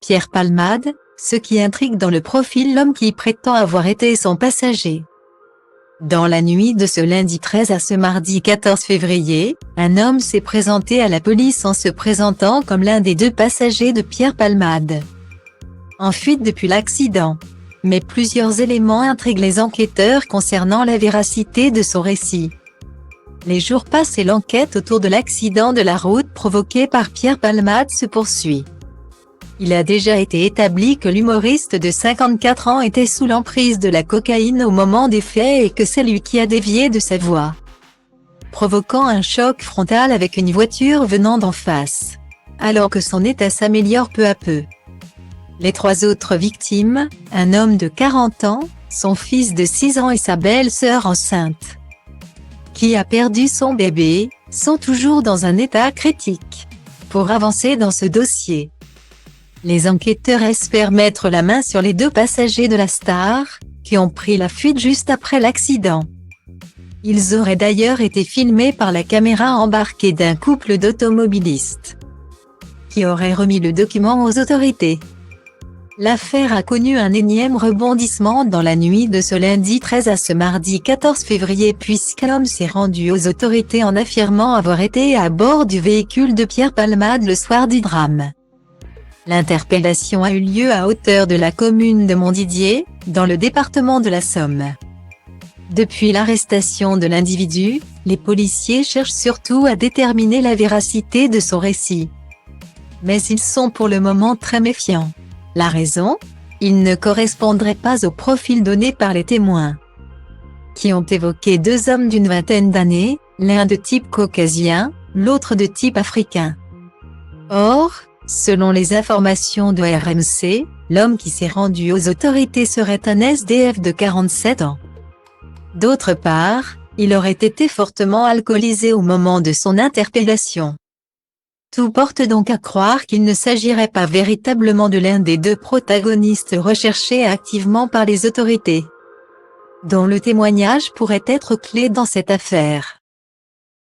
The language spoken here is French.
Pierre Palmade, ce qui intrigue dans le profil l'homme qui prétend avoir été son passager. Dans la nuit de ce lundi 13 à ce mardi 14 février, un homme s'est présenté à la police en se présentant comme l'un des 2 passagers de Pierre Palmade, en fuite depuis l'accident. Mais plusieurs éléments intriguent les enquêteurs concernant la véracité de son récit. Les jours passent et l'enquête autour de l'accident de la route provoqué par Pierre Palmade se poursuit. Il a déjà été établi que l'humoriste de 54 ans était sous l'emprise de la cocaïne au moment des faits et que c'est lui qui a dévié de sa voie, provoquant un choc frontal avec une voiture venant d'en face, alors que son état s'améliore peu à peu. Les 3 autres victimes, un homme de 40 ans, son fils de 6 ans et sa belle-sœur enceinte, qui a perdu son bébé, sont toujours dans un état critique. Pour avancer dans ce dossier, les enquêteurs espèrent mettre la main sur les 2 passagers de la Star, qui ont pris la fuite juste après l'accident. Ils auraient d'ailleurs été filmés par la caméra embarquée d'un couple d'automobilistes, qui aurait remis le document aux autorités. L'affaire a connu un énième rebondissement dans la nuit de ce lundi 13 à ce mardi 14 février puisqu'un homme s'est rendu aux autorités en affirmant avoir été à bord du véhicule de Pierre Palmade le soir du drame. L'interpellation a eu lieu à hauteur de la commune de Montdidier, dans le département de la Somme. Depuis l'arrestation de l'individu, les policiers cherchent surtout à déterminer la véracité de son récit. Mais ils sont pour le moment très méfiants. La raison ? Il ne correspondrait pas au profil donné par les témoins, qui ont évoqué 2 hommes d'une vingtaine d'années, l'un de type caucasien, l'autre de type africain. Or, selon les informations de RMC, l'homme qui s'est rendu aux autorités serait un SDF de 47 ans. D'autre part, il aurait été fortement alcoolisé au moment de son interpellation. Tout porte donc à croire qu'il ne s'agirait pas véritablement de l'un des 2 protagonistes recherchés activement par les autorités, dont le témoignage pourrait être clé dans cette affaire.